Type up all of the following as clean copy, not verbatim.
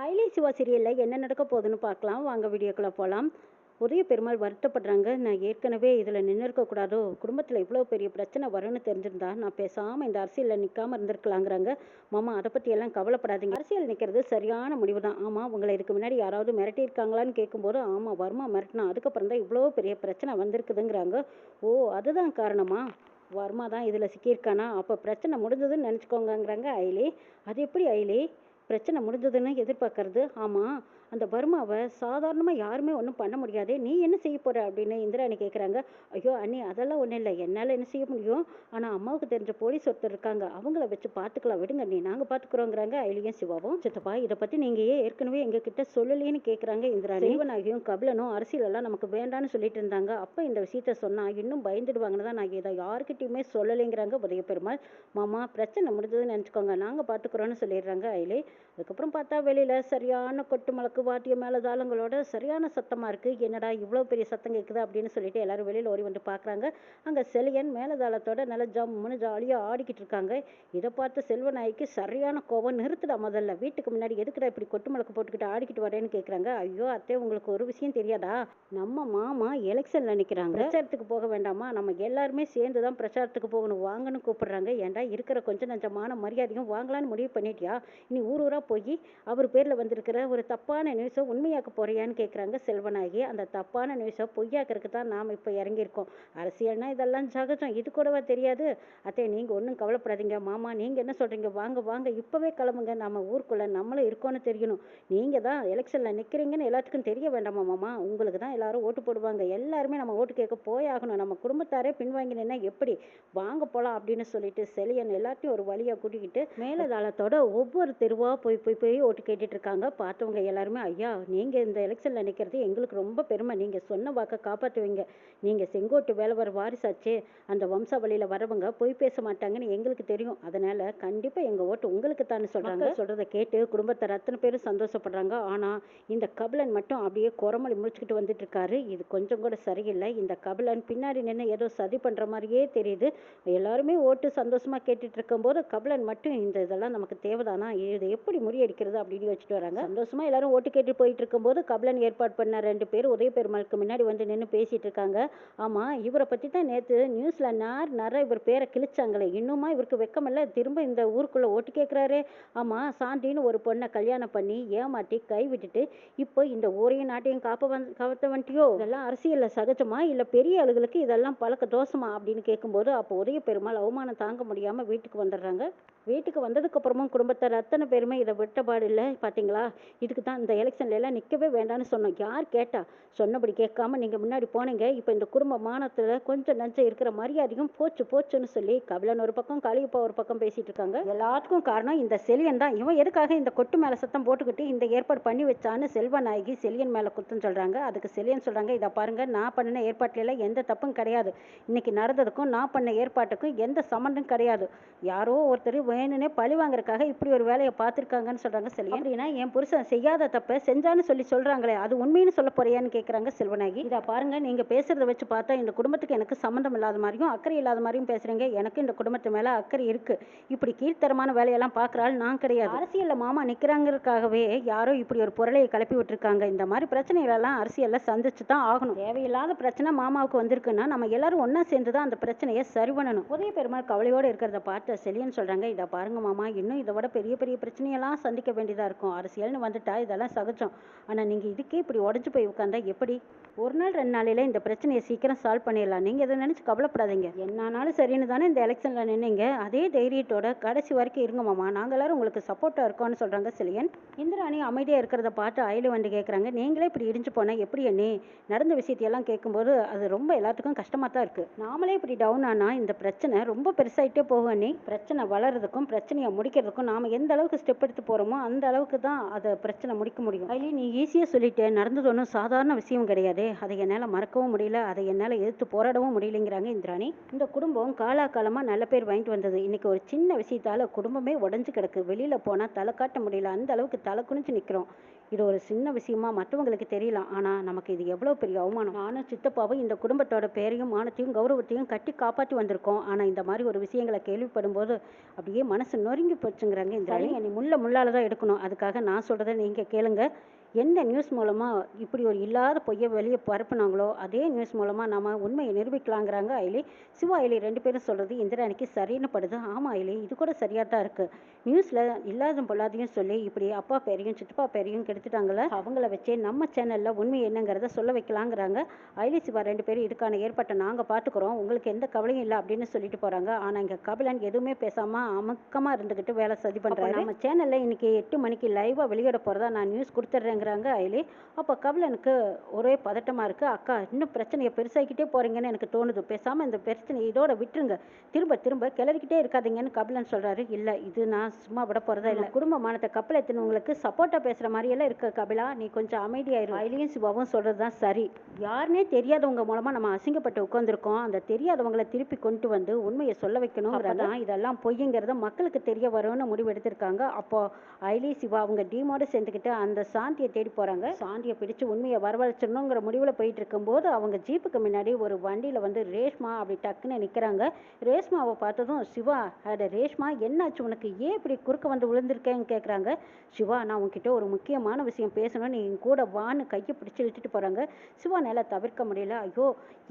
ஐலே சிவா சீரியலில் என்ன நடக்க போகுதுன்னு பார்க்கலாம் வாங்க வீடியோக்குள்ளே போகலாம். உதய பெருமாள் வருத்தப்படுறாங்க. நான் ஏற்கனவே இதில் நின்று இருக்கக்கூடாதோ, குடும்பத்தில் இவ்வளோ பெரிய பிரச்சனை வரும்னு தெரிஞ்சிருந்தா நான் பேசாமல் இந்த அரசியலில் நிற்காமல் இருந்திருக்கலாங்கிறாங்க. மாமா அதை பற்றியெல்லாம் கவலைப்படாதீங்க, அரசியல் நிற்கிறது சரியான முடிவு தான். ஆமாம், உங்களை இதுக்கு முன்னாடி யாராவது மிரட்டியிருக்காங்களான்னு கேட்கும்போது ஆமாம் வர்மா மிரட்டினா, அதுக்கப்புறம் தான் இவ்வளோ பெரிய பிரச்சனை வந்திருக்குதுங்கிறாங்க. ஓ, அதுதான் காரணமா? வர்மா தான் இதில் சிக்கியிருக்கானா? அப்போ பிரச்சனை முடிஞ்சதுன்னு நினச்சிக்கோங்கங்கிறாங்க ஐலே. அது எப்படி ஐலே பிரச்சனை முடிஞ்சதுன்னு எதிர்பார்க்கறது? ஆமாம், அந்த பர்மாவை சாதாரணமாக யாருமே ஒன்றும் பண்ண முடியாதே, நீ என்ன செய்ய போகிற அப்படின்னு இந்திராணி கேட்குறாங்க. ஐயோ அண்ணி, அதெல்லாம் ஒன்றும் இல்லை, என்னால் என்ன செய்ய முடியும்? ஆனால் அம்மாவுக்கு தெரிஞ்ச போலீஸ் ஒருத்தர் இருக்காங்க, அவங்கள வச்சு பார்த்துக்கலாம், விடுங்க அண்ணி, நாங்கள் பார்த்துக்குறோங்கிறாங்க ஐலியும் சிவாவும். சித்தப்பா, இதை பற்றி நீங்கள் ஏற்கனவே எங்ககிட்ட சொல்லலேன்னு கேட்குறாங்க இந்திராணி. செல்வனாகியும் கபிலனும் அரசியலெல்லாம் நமக்கு வேண்டான்னு சொல்லிட்டு இருந்தாங்க. அப்போ இந்த விஷயத்த சொன்னால் இன்னும் பயந்துடுவாங்கன்னு தான் நான் இதை யாருக்கிட்டையுமே சொல்லலைங்கிறாங்க உதய பெருமாள். மாமா, பிரச்சனை முடிஞ்சதுன்னு நினச்சிக்கோங்க, நாங்கள் பார்த்துக்குறோன்னு சொல்லிடுறாங்க ஐலே. அதுக்கப்புறம் பார்த்தா வெளியில் சரியான கொட்டு மலக்கு வாத்திய மேலதாளங்களோட சரியான சத்தமாக இருக்குது. என்னடா இவ்வளோ பெரிய சத்தம் கேட்குது அப்படின்னு சொல்லிட்டு எல்லாரும் வெளியில் ஓடி வந்து பார்க்குறாங்க. அங்கே செலியன் மேலதாளத்தோட நல்லா ஜம்முன்னு ஜாலியாக ஆடிக்கிட்டு இருக்காங்க. இதை பார்த்து செல்வநாய்க்கு சரியான கோபம். நிறுத்துடா, முதல்ல வீட்டுக்கு முன்னாடி எதுக்குடா இப்படி கொட்டு மலக்கு போட்டுக்கிட்டு ஆடிக்கிட்டு வரேன்னு கேட்குறாங்க. ஐயோ அத்தை, உங்களுக்கு ஒரு விஷயம் தெரியாதா? நம்ம மாமா எலெக்ஷனில் நிற்கிறாங்க, பிரச்சாரத்துக்கு போக வேண்டாமா? நம்ம எல்லாருமே சேர்ந்து தான் பிரச்சாரத்துக்கு போகணும், வாங்கன்னு கூப்பிடுறாங்க. ஏன்டா இருக்கிற கொஞ்சம் நஞ்சமான மரியாதையும் வாங்கலான்னு முடிவு பண்ணிட்டியா? இனி ஊர் ஊராக போய் அவர் பேரில் வந்திருக்கிற ஒரு தப்பான நியூஸை உண்மையாக்க போறியான்னு கேட்குறாங்க செல்வனாகி. அந்த தப்பான நியூஸை பொய்யாக்கிறதுக்கு தான் நாம் இப்போ இறங்கியிருக்கோம். அரசியல்னா இதெல்லாம் சகஜம், இது கூடவா தெரியாது? அத்தை, நீங்கள் ஒன்றும் கவலைப்படாதீங்க. மாமா, நீங்கள் என்ன சொல்கிறீங்க? வாங்க வாங்க, இப்போவே கிளம்புங்க, நம்ம ஊருக்குள்ளே நம்மளும் இருக்கோன்னு தெரியணும். நீங்கள் தான் எலெக்ஷனில் நிற்கிறீங்கன்னு எல்லாத்துக்கும் தெரிய வேண்டாமா மாமா? உங்களுக்கு தான் எல்லாரும் ஓட்டு போடுவாங்க, எல்லாருமே நம்ம ஓட்டு கேட்க போயாகணும். நம்ம குடும்பத்தாரே பின்வாங்கினா எப்படி? வாங்க போகலாம் அப்படின்னு சொல்லிட்டு செலியன் எல்லாத்தையும் ஒரு வழியாக கூட்டிக்கிட்டு மேலதாளத்தோட ஒவ்வொரு தெருவாக போய் போய் போய் ஓட்டு கேட்டுட்டு இருக்காங்க. பார்த்தவங்க எல்லாருமே, ஐயா, நீங்கள் இந்த எலெக்ஷனில் நிற்கிறது எங்களுக்கு ரொம்ப பெருமை, நீங்கள் சொன்ன வாக்கை காப்பாற்றுவீங்க, நீங்கள் செங்கோட்டு வேலவர் வாரிசாச்சே, அந்த வம்சாவளியில் வரவங்க பொய் பேச மாட்டாங்கன்னு எங்களுக்கு தெரியும், அதனால் கண்டிப்பாக எங்கள் ஓட்டு உங்களுக்கு தான் சொல்கிறாங்க. சொல்கிறத கேட்டு குடும்பத்தை அத்தனை பேரும் சந்தோஷப்படுறாங்க. ஆனால் இந்த கபிலன் மட்டும் அப்படியே குரமொழி முடிச்சுக்கிட்டு வந்துட்டு இருக்காரு. இது கொஞ்சம் கூட சரியில்லை. இந்த கபிலன் பின்னாடி நின்று ஏதோ சதி பண்ணுற மாதிரியே தெரியுது. எல்லாருமே ஓட்டு சந்தோஷமாக கேட்டுட்டு இருக்கும்போது கபிலன் மட்டும் இந்த இதெல்லாம் நமக்கு தேவைதானா, இதை எப்படி முறியடிக்கிறது அப்படின்னு வச்சுட்டு வராங்க. சந்தோஷமா எல்லாரும் ஓட்டு கேட்டு போயிட்டு இருக்கும்போது கபிலன் ஏற்பாடு பண்ண 2 பேர் உதய பெருமாளுக்கு முன்னாடி வந்து நின்று பேசிட்டு இருக்காங்க. ஆமா, இவரை பத்தி தான் நேற்று நியூஸ்ல நிறைய இவர் பேரை கிழிச்சாங்களே, இன்னுமா இவருக்கு வெக்கமில்ல? திரும்ப இந்த ஊருக்குள்ள ஓட்டு கேட்கிறாரு. ஆமா, சாந்தின்னு ஒரு பொண்ணை கல்யாணம் பண்ணி ஏமாட்டி கை விட்டுட்டு இப்போ இந்த ஊரையும் நாட்டையும் காப்பாற்ற வந்துட்டியோ? இதெல்லாம் அரசியல்ல சகஜமா, இல்ல பெரிய ஆளுகளுக்கு இதெல்லாம் பழக்க தோஷமா அப்படின்னு கேட்கும்போது அப்போ உதய பெருமாள் அவமானம் தாங்க முடியாம வீட்டுக்கு வந்துடுறாங்க. வீட்டுக்கு வந்ததுக்கு அப்புறமும் குடும்பத்தார் அத்தனை பேருமே இதை விட்டபாடு இல்லை. பார்த்தீங்களா, இதுக்கு தான் இந்த எலெக்ஷன்ல எல்லாம் நிற்கவே வேண்டாம்னு சொன்னோம். யார் கேட்டா? சொன்னபடி கேட்காம நீங்கள் முன்னாடி போனீங்க. இப்போ இந்த குடும்ப மானத்தில் கொஞ்சம் நஞ்சம் இருக்கிற மரியாதையும் போச்சு போச்சுன்னு சொல்லி கபிலன் ஒரு பக்கம் காளியப்பா ஒரு பக்கம் பேசிட்டு இருக்காங்க. எல்லாத்துக்கும் காரணம் இந்த செலியன் தான். இவன் எதுக்காக இந்த கொட்டு மேலே சத்தம் போட்டுக்கிட்டு இந்த ஏற்பாடு பண்ணி வச்சான்னு செல்வநாயகி செலியன் மேலே குத்தம் சொல்கிறாங்க. அதுக்கு செலியன் சொல்கிறாங்க, இதை பாருங்க, நான் பண்ணின ஏற்பாட்டில எந்த தப்பும் கிடையாது. இன்னைக்கு நடந்ததுக்கும் நான் பண்ண ஏற்பாட்டுக்கும் எந்த சம்மந்தம் கிடையாது. யாரோ ஒருத்தர் வேணுனே பழி வாங்குறதுக்காக இப்படி ஒரு வேலையை பார்த்துருக்காங்கன்னு சொல்கிறாங்க செலியன். அப்படின்னா என் புருஷன் செய்யாத தப்பை செஞ்சான்னு சொல்கிறாங்களே, அது உண்மைன்னு சொல்ல போறியான்னு கேட்குறாங்க செல்வநாயகி. இதை பாருங்க, நீங்கள் பேசுகிறத வச்சு பார்த்தா இந்த குடும்பத்துக்கு எனக்கு சம்மந்தம் இல்லாத மாதிரியும் அக்கறை இல்லாத மாதிரியும் பேசுகிறீங்க. எனக்கு இந்த குடும்பத்து மேலே அக்கறை இருக்குது. இப்படி கீழ்த்தரமான வேலையெல்லாம் பார்க்குறாள் நான் கிடையாது. அரசியலில் மாமா நிற்கிறாங்கிறதுக்காகவே யாரோ இப்படி ஒரு பொருளையை கிளப்பி விட்டுருக்காங்க. இந்த மாதிரி பிரச்சனைகளெல்லாம் அரசியலில் சந்திச்சு தான் ஆகணும். தேவையில்லாத பிரச்சனை மாமாவுக்கு வந்திருக்குன்னா நம்ம எல்லாரும் ஒன்றா சேர்ந்து தான் அந்த பிரச்சனையை சரி பண்ணணும். உதய பெருமாள் கவலையோடு இருக்கிறத பார்த்து செலியன் சொல்கிறாங்க, இதை பாருங்க மாமா, இன்னும் இதை விட பெரிய பெரிய பிரச்சனையெல்லாம் சந்திக்க வேண்டியதாக இருக்கும். அரசியல்னு வந்துட்டா இதெல்லாம் சகஜம். ஆனால் நீங்கள் இதுக்கே இப்படி உடஞ்சி போய் உட்காந்தா எப்படி? ஒரு நாள் 2 நாளையில் இந்த பிரச்சனையை சீக்கிரம் சால்வ் பண்ணிடலாம். நீங்கள் இதை நினச்சி கவலைப்படாதீங்க. என்னானாலும் சரின்னு தானே இந்த எலெக்ஷனில் நின்னீங்க, அதே தைரியத்தோட கடைசி வரைக்கும் இருங்க மாமா, நாங்கள் எல்லாரும் உங்களுக்கு சப்போர்ட்டாக இருக்கோம்னு சொல்கிறாங்க செலியன். இந்திராணி அமைதியாக இருக்கிறத பார்த்து அயலு வந்து கேட்குறாங்க, நீங்களே இப்படி இடிஞ்சு போனால் எப்படி அண்ணே? நடந்த விஷயத்தையெல்லாம் கேட்கும்போது அது ரொம்ப எல்லாத்துக்கும் கஷ்டமாக தான் இருக்குது. நாமளே இப்படி டவுன் ஆனால் இந்த பிரச்சனை ரொம்ப பெருசாகிட்டே போகும் அண்ணே. பிரச்சனை வளர்றதுக்கும் பிரச்சனையை முடிக்கிறதுக்கும் நாம் எந்த அளவுக்கு ஸ்டெப் எடுத்து போகிறோமோ அந்த அளவுக்கு தான் அதை பிரச்சனை முடிக்க கேட்க முடியும். ஐலி நீ ஈஸியாக சொல்லிட்டு நடந்தது ஒன்றும் சாதாரண விஷயம் கிடையாது. அதை என்னால் மறக்கவும் முடியல, அதை என்னால் எதிர்த்து போராடவும் முடியலைங்கிறாங்க இந்திராணி. இந்த குடும்பம் காலாகாலமாக நல்ல பேர் வாங்கிட்டு வந்தது. இன்னைக்கு ஒரு சின்ன விஷயத்தால் குடும்பமே உடஞ்சி கிடக்கு. வெளியில் போனால் தலை காட்ட முடியல, அந்த அளவுக்கு தலை குனிஞ்சு நிற்கிறோம். இது ஒரு சின்ன விஷயமா மற்றவங்களுக்கு தெரியலாம், ஆனால் நமக்கு இது எவ்வளோ பெரிய அவமானம். நானும் சித்தப்பாவும் இந்த குடும்பத்தோட பேரையும் மானத்தையும் கௌரவத்தையும் கட்டி காப்பாற்றி வந்திருக்கோம். ஆனால் இந்த மாதிரி ஒரு விஷயங்களை கேள்விப்படும் போது அப்படியே மனசு நொறுங்கி போச்சுங்கிறாங்க இந்த என்னை முள்ளால தான் எடுக்கணும். அதுக்காக நான் சொல்கிறத நீங்கள் கேளுங்க. எந்த நியூஸ் மூலமாக இப்படி ஒரு இல்லாத பொய்யை வெளியே பரப்புனாங்களோ அதே நியூஸ் மூலமாக நம்ம உண்மையை நிரூபிக்கலாங்கிறாங்க ஐலி. சிவா ஐலி ரெண்டு பேரும் சொல்கிறது இந்திராணிக்கு சரின்னு படுது. ஆமாம் ஐலி, இது கூட சரியாக தான் இருக்குது. நியூஸில் இல்லாத பொல்லாதையும் சொல்லி இப்படி அப்பா பேரையும் சித்தப்பா பேரையும் கெடுத்துட்டாங்களே, அவங்கள வச்சே நம்ம சேனலில் உண்மை என்னங்கிறத சொல்ல வைக்கலாங்கிறாங்க. ஐலி சிவா ரெண்டு பேரும் இதுக்கான ஏற்பாட்டை நாங்கள் பார்த்துக்குறோம், உங்களுக்கு எந்த கவலையும் இல்லை அப்படின்னு சொல்லிட்டு போகிறாங்க. ஆனால் இங்கே கபிலன் எதுவுமே பேசாமல் அமுக்கமாக இருந்துக்கிட்டு வேலை சதி பண்ணுறாரு. நம்ம சேனலில் இன்னைக்கு 8 மணிக்கு லைவாக வெளியிட போகிறதா நான் நியூஸ் கொடுத்துட்றேங்கிறாங்க ஐலி. அப்போ கபிலனுக்கு ஒரே பதட்டமாக இருக்குது. அக்கா இன்னும் பிரச்சனையை பெருசாகிக்கிட்டே போகிறீங்கன்னு எனக்கு தோணுது, பேசாமல் இந்த பிரச்சனை இதோட விட்டுருங்க, திரும்ப திரும்ப கிளறிக்கிட்டே இருக்காதீங்கன்னு கபிலன் சொல்கிறாரு. இல்லை, இது நான் சும்மா விட போகிறதா இல்லை. குடும்ப மானத்தை கப்பல் எத்தினவங்களுக்கு சப்போர்ட்டாக பேசுகிற மாதிரியெல்லாம் இருக்க கபிலா, நீ கொஞ்சம் அமைதியாயிரும். ஐலியும் சிவாவும் சொல்கிறது தான் சரி. யாருன்னே தெரியாதவங்க மூலமாக நம்ம அசிங்கப்பட்டு உட்காந்துருக்கோம். அந்த தெரியாதவங்களை திருப்பி கொண்டு வந்து உண்மையை சொல்ல வைக்கணுங்கிறதான் இதெல்லாம் பொய்யுங்கிறத மக்களுக்கு தெரிய வரும்னு முடிவு எடுத்திருக்காங்க. அப்போ ஐலி சிவா அவங்க டீமோடு சேர்ந்துக்கிட்டு அந்த சாந்தியை தேடி போகிறாங்க. சாந்தியை பிடிச்சு உண்மையை வரவழைச்சிடணுங்கிற முடிவில் போயிட்டு இருக்கும்போது அவங்க ஜீப்புக்கு முன்னாடி ஒரு வண்டியில் வந்து ரேஷ்மா அப்படி டக்குன்னு நிற்கிறாங்க. ரேஷ்மாவை பார்த்ததும் சிவா, அட ரேஷ்மா என்னாச்சு உனக்கு, ஏன் இப்படி குறுக்க வந்து விழுந்திருக்கேன்னு கேட்குறாங்க. சிவா, நான் உங்ககிட்ட ஒரு முக்கியமான விஷயம் பேசணும், நீ என் கூட வான்னு கையை பிடிச்சி இழுத்துட்டு போகிறாங்க. சிவா நல்லா தவிர்க்க முடியல. ஐயோ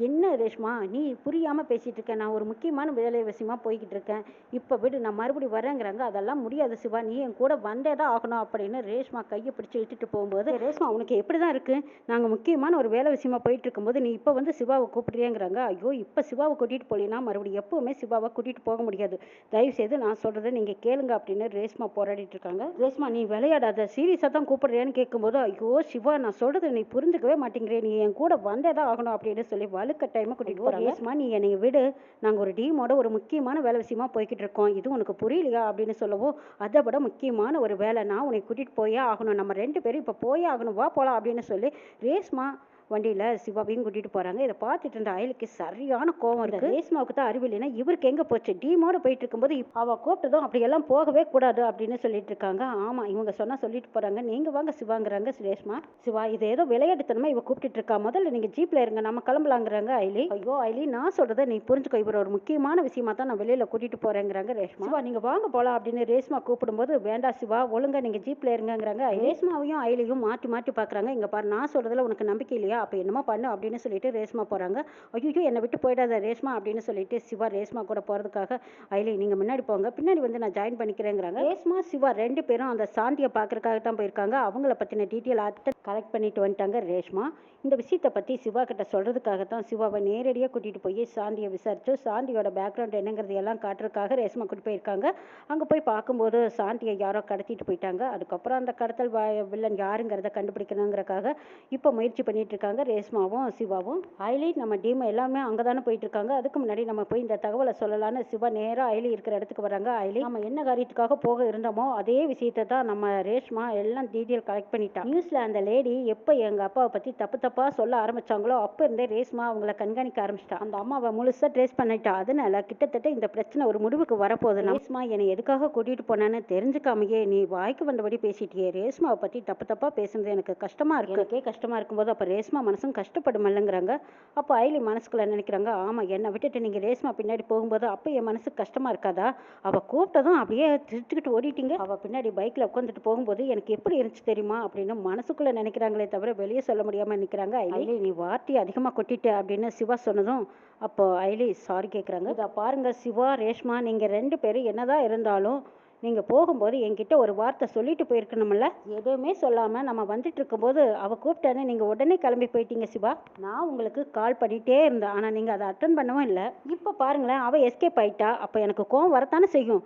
என்ன ரேஷ்மா நீ புரியாமல் பேசிகிட்டு இருக்கேன், நான் ஒரு முக்கியமான வேலை விஷயமா போய்கிட்டு இருக்கேன், இப்போ விடு, நான் மறுபடியும் வரேங்கிறாங்க. அதெல்லாம் முடியாது சிவா, நீ என் கூட வந்தே தான் ஆகணும் அப்படின்னு ரேஷ்மா கையை பிடிச்சி இழுத்துட்டு போகும்போது, ரேஷ்மா உனக்கு எப்படி தான் இருக்குது, நாங்கள் முக்கியமான ஒரு வேலை விஷயமா போயிட்டு இருக்கும்போது நீ இப்போ வந்து சிவாவை கூப்பிடுறேங்கிறாங்க. ஐயோ இப்போ சிவாவை கூட்டிகிட்டு போலினா மறுபடியும் எப்போவுமே சிவாவை கூட்டிகிட்டு போக முடியாது, தயவுசெய்து நான் சொல்கிறத நீங்கள் கேளுங்க அப்படின்னு ரேஷ்மா போராடிட்டு இருக்காங்க. ரேஷ்மா நீ விளையாடாத, சீரியஸாக தான் கூப்பிடுறேன்னு கேட்கும்போது, ஐயோ சிவா நான் சொல்கிறது நீ புரிஞ்சுக்கவே மாட்டேங்கிறேன், நீ என் கூட வந்தே தான் ஆகணும் அப்படின்னு சொல்லி வலுக்கட்டாயமாக கூட்டிகிட்டு போகிறாங்க. ரேஷ்மா நீ என்னை விடு, நாங்கள் ஒரு டீமோட ஒரு முக்கியமான வேலை விஷயமா போய்கிட்டு இருக்கோம், இது உனக்கு புரியலையா அப்படின்னு சொல்லவும், அதை விட முக்கியமான ஒரு வேலை, நான் உன்னை கூட்டிகிட்டு போயே ஆகணும், நம்ம ரெண்டு பேரும் இப்போ போயே ஆகணும், வா போகலாம் அப்படின்னு சொல்லி ரேஷ்மா வண்டியில் சிவாவையும் கூட்டிகிட்டு போகிறாங்க. இதை பார்த்துட்டு இருந்த அயலுக்கு சரியான கோவம் இருக்குது. ரேஷ்மாவுக்கு தான் அறிவு இல்லைன்னா இவருக்கு எங்கே போச்சு, டீமோடு போயிட்டு இருக்கும்போது அவள் கூப்பிட்டதும் அப்படியெல்லாம் போகவே கூடாது அப்படின்னு சொல்லிட்டு இருக்காங்க. ஆமாம் இவங்க சொன்னால் சொல்லிட்டு போகிறாங்க, நீங்கள் வாங்க சிவாங்கிறாங்க ரேஷ்மா. சிவா இது ஏதோ விளையாட்டுத்தனமா இவ கூப்பிட்டு இருக்கா, முதல்ல நீங்கள் ஜீப்பில் இருங்க நம்ம கிளம்பலாங்கிறாங்க ஐலி. ஐயோ ஐலி நான் சொல்கிறத நீ புரிஞ்சுக்கோ, இவர் ஒரு முக்கியமான விஷயமா தான் நான் வெளியில் கூட்டிகிட்டு போகிறேங்கிறாங்க ரேஷ்மா. சிவா நீங்கள் வாங்க போகலாம் அப்படின்னு ரேஷ்மா கூப்பிடும்போது, வேண்டாம் சிவா ஒழுங்கா நீங்கள் ஜீப்பில் இருங்கிறாங்க. ரேஷ்மாவையும் ஐலியும் மாற்றி மாற்றி பார்க்குறாங்க. இங்கே பாரு நான் சொல்கிறதுல உனக்கு நம்பிக்கை இல்லையா, அப்போ என்னமோ பண்ணு அப்படின்னு சொல்லிட்டு ரேஷ்மா போகிறாங்க. ஐயோ என்னை விட்டு போயிடாத ரேஷ்மா அப்படின்னு சொல்லிட்டு சிவா ரேஷ்மா கூட போகிறதுக்காக, ஐலி நீங்கள் முன்னாடி போங்க, பின்னாடி வந்து நான் ஜாயின் பண்ணிக்கிறேங்கிறாங்க. ரேஷ்மா சிவா ரெண்டு பேரும் அந்த சாந்தியை பார்க்கறதுக்காக தான் போயிருக்காங்க. அவங்கள பற்றின டீட்டெயில் கலெக்ட் பண்ணிட்டு வந்துட்டாங்க ரேஷ்மா. இந்த விஷயத்தை பற்றி சிவா கிட்ட சொல்கிறதுக்காக தான் சிவாவை நேரடியாக கூட்டிகிட்டு போய் சாந்தியை விசாரித்து சாந்தியோட பேக்ரவுண்ட் என்னங்கிறது எல்லாம் காட்டுறதுக்காக ரேஷ்மா கூட்டிட்டு போயிருக்காங்க. அங்கே போய் பார்க்கும்போது சாந்தியை யாரோ கடத்திட்டு போயிட்டாங்க. அதுக்கப்புறம் அந்த கடத்தல் வில்லன் யாருங்கிறத கண்டுபிடிக்கணுங்கிறக்காக இப்போ முயற்சி பண்ணிட்டு இருக்காங்க ரேஷ்மாவும் சிவாவும். ஐலி நம்ம டீம் எல்லாமே அங்கே தானே போயிட்டு இருக்காங்க, அதுக்கு முன்னாடி நம்ம போய் இந்த தகவலை சொல்லலான்னு சிவா நேராக ஐலி இருக்கிற இடத்துக்கு வராங்க. ஐலி நம்ம என்ன காரியத்துக்காக போக இருந்தோமோ அதே விஷயத்தை தான் நம்ம ரேஷ்மா எல்லாம் டீட்டெயில் கலெக்ட் பண்ணிட்டா. நியூஸில் அந்த லேடி எப்போ எங்கள் அப்பாவை பற்றி தப்பாக சொல்ல ஆரம்பிச்சாங்களோ அப்போ இருந்தே ரேஷ்மா அவங்கள கண்காணிக்க ஆரம்பிச்சிட்டா. அந்த அம்மாவை முழுசாக ட்ரேஸ் பண்ணிட்டா. அதனால கிட்டத்தட்ட இந்த பிரச்சனை ஒரு முடிவுக்கு வரப்போகுது. ரேஷ்மா என்னை எதுக்காக கூட்டிகிட்டு போனான்னு தெரிஞ்சுக்காமையே நீ வாய்க்கு வந்தபடி பேசிட்டியே, ரேஷ்மாவை பற்றி தப்பாக பேசுனது எனக்கு கஷ்டமாக இருக்கு. எனக்கே கஷ்டமாக இருக்கும்போது அப்போ ரேஷ்மா மனசும் கஷ்டப்படுமல்லங்கிறாங்க. அப்போ ஐலி மனசுக்குள்ள நினைக்கிறாங்க, ஆமாம் என்னை விட்டுட்டு நீங்கள் ரேஷ்மா பின்னாடி போகும்போது அப்போ என் மனசுக்கு கஷ்டமாக இருக்காதா, அவள் கூப்பிட்டதும் அப்படியே திருத்துக்கிட்டு ஓடிட்டீங்க, அவள் பின்னாடி பைக்கில் உட்காந்துட்டு போகும்போது எனக்கு எப்படி இருந்துச்சு தெரியுமா அப்படின்னு மனசுக்குள்ளே நினைக்கிறாங்களே தவிர வெளியே சொல்ல முடியாமல் நிற்கிறாங்க. ஐலி நீ வார்த்தையை அதிகமாக கொட்டிட்ட அப்படின்னு சிவா சொன்னதும் அப்போ ஐலி சாரி கேட்குறாங்க. இதை பாருங்க சிவா ரேஷ்மா நீங்கள் ரெண்டு பேரும் என்னதான் இருந்தாலும் நீங்கள் போகும்போது என்கிட்ட ஒரு வார்த்தை சொல்லிட்டு போயிருக்கணும்ல, எதுவுமே சொல்லாமல் நம்ம வந்துட்டு இருக்கும்போது அவள் கூப்பிட்டானே நீங்கள் உடனே கிளம்பி போயிட்டீங்க சிவா. நான் உங்களுக்கு கால் பண்ணிகிட்டே இருந்தேன், ஆனால் நீங்கள் அதை அட்டன் பண்ணவும் இல்லை. இப்போ பாருங்களேன் அவள் எஸ்கேப் ஆயிட்டா. அப்போ எனக்கு கோவம் வரத்தானே செய்யும்.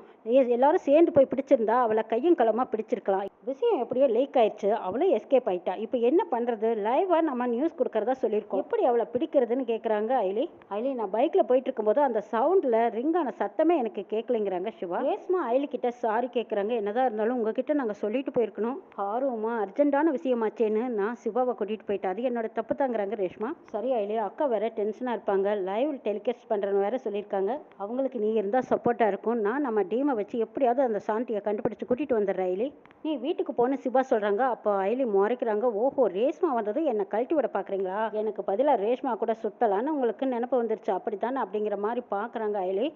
எல்லாரும் சேர்ந்து போய் பிடிச்சிருந்தா அவளை கையும் களமாக பிடிச்சிருக்கலாம். விஷயம் எப்படியோ லீக் ஆயிடுச்சு, அவளும் எஸ்கேப் ஆயிட்டா. இப்போ என்ன பண்ணுறது, லைவாக நம்ம நியூஸ் கொடுக்கறதா சொல்லியிருக்கோம், எப்படி அவளை பிடிக்கிறதுன்னு கேட்குறாங்க ஐலி. ஐலி நான் பைக்கில் போயிட்டு இருக்கும்போது அந்த சவுண்டில் ரிங்கான சத்தமே எனக்கு கேட்கலைங்கிறாங்க சிவா. ரேஷ்மா ஐலி கிட்ட சாரி கேட்குறாங்க. என்னதான் இருந்தாலும் உங்ககிட்ட நாங்கள் சொல்லிட்டு போயிருக்கணும். ஆர்வமா அர்ஜென்ட்டான விஷயமாச்சேன்னு நான் சிவாவை கூட்டிகிட்டு போயிட்டேன். அது என்னோட தப்பு தாங்கிறாங்க ரேஷ்மா. சரி அயலி, அக்கா வேற டென்ஷனாக இருப்பாங்க. லைவ் டெலிகாஸ்ட் பண்ணுறேன்னு வேற சொல்லியிருக்காங்க. அவங்களுக்கு நீ இருந்தால் சப்போர்ட்டாக இருக்கும். நான் நம்ம டீமை வச்சு எப்படியாவது அந்த சாந்தியை கண்டுபிடிச்சு கூட்டிகிட்டு வந்துடுறேன் அயலி. நீ வீட்டுக்கு போன சிவா சொல்கிறாங்க. அப்போ அயலி முறைக்கிறாங்க. ஓஹோ, ரேஷ்மா வந்ததும் என்னை கழட்டி விட பார்க்குறீங்களா? எனக்கு பதிலாக ரேஷ்மா கூட சுத்தலான்னு உங்களுக்கு நினப்பு வந்துருச்சு அப்படித்தானே அப்படிங்கிற மாதிரி பார்க்குறாங்க அயலி.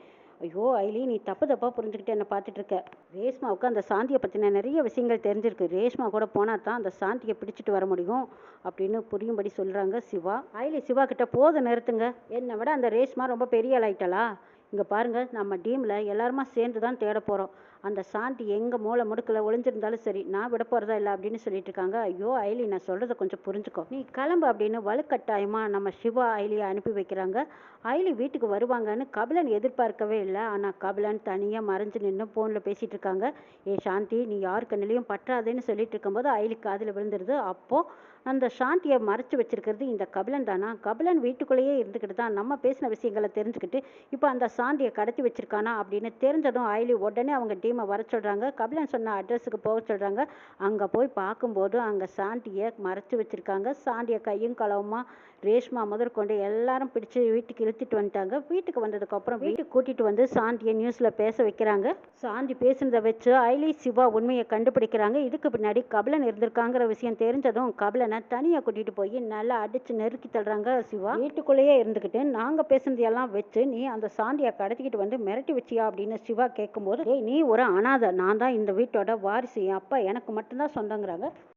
ஐயோ ஐலி, நீ தப்பாக புரிஞ்சுக்கிட்டு என்னை பார்த்துட்டு இருக்க. ரேஷ்மாவுக்கு அந்த சாந்தியை பற்றின நிறைய விஷயங்கள் தெரிஞ்சிருக்கு. ரேஷ்மா கூட போனால் தான் அந்த சாந்தியை பிடிச்சிட்டு வர முடியும் அப்படின்னு புரியும்படி சொல்கிறாங்க சிவா. ஐலி சிவா கிட்ட போதும் நிறுத்துங்க. என்னை விட அந்த ரேஷ்மா ரொம்ப பெரிய ஆளாயிட்டலா? இங்கே பாருங்க, நம்ம டீமில் எல்லாருமா சேர்ந்து தான் தேட போகிறோம். அந்த சாந்தி எங்கே மூளை முடுக்கில் ஒளிஞ்சிருந்தாலும் சரி, நான் விட போகிறதா இல்லை அப்படின்னு சொல்லிட்டு இருக்காங்க. ஐயோ ஐலி, நான் சொல்கிறத கொஞ்சம் புரிஞ்சுக்கோ. நீ கிளம்பு அப்படின்னு வலுக்கட்டாயமாக நம்ம சிவா ஐலியை அனுப்பி வைக்கிறாங்க. ஐலி வீட்டுக்கு வருவாங்கன்னு கபிலன் எதிர்பார்க்கவே இல்லை. ஆனால் கபிலன் தனியாக மறைஞ்சு நின்று ஃபோனில் பேசிகிட்டு இருக்காங்க. ஏ சாந்தி, நீ யாரு கண்ணிலையும் பற்றாதேன்னு சொல்லிட்டு இருக்கும்போது ஐலி காதில் விழுந்துருது. அப்போது அந்த சாந்தியை மறைச்சு வச்சிருக்கிறது இந்த கபிலன் தானா? கபிலன் வீட்டுக்குள்ளேயே இருந்துக்கிட்டு தான் நம்ம பேசின விஷயங்களை தெரிஞ்சுக்கிட்டு இப்போ அந்த சாந்தியை கடத்தி வச்சிருக்கானா அப்படின்னு தெரிஞ்சதும் ஐலி உடனே அவங்க டீமை வர சொல்கிறாங்க. கபிலன் சொன்ன அட்ரஸுக்கு போக சொல்கிறாங்க. அங்கே போய் பார்க்கும்போது அங்கே சாந்தியை மறைச்சு வச்சிருக்காங்க. சாந்தியை கையும் களவுமா ரேஷ்மா முதற்கொண்டு எல்லாரும் பிடிச்சி வீட்டுக்கு இழுத்துட்டு வந்துட்டாங்க. வீட்டுக்கு வந்ததுக்கப்புறம் வீட்டுக்கு கூட்டிகிட்டு வந்து சாந்தியை நியூஸில் பேச வைக்கிறாங்க. சாந்தி பேசுனதை வச்சு ஐலி சிவா உண்மையை கண்டுபிடிக்கிறாங்க. இதுக்கு பின்னாடி கபிலன் இருந்திருக்காங்கிற விஷயம் தெரிஞ்சதும் கபிலனை தனியாக கூட்டிகிட்டு போய் நல்லா அடித்து நெருக்கி தள்ளுறாங்க சிவா. வீட்டுக்குள்ளேயே இருந்துக்கிட்டு நாங்கள் பேசுனதையெல்லாம் வச்சு நீ அந்த சாந்தியை கடத்திக்கிட்டு வந்து மிரட்டி வச்சியா அப்படின்னு சிவா கேட்கும்போது, ஏய் நீ ஒரு அனாதை, நான் தான் இந்த வீட்டோட வாரிசு, என் அப்பா எனக்கு மட்டும்தான் சொந்தங்கிறாங்க.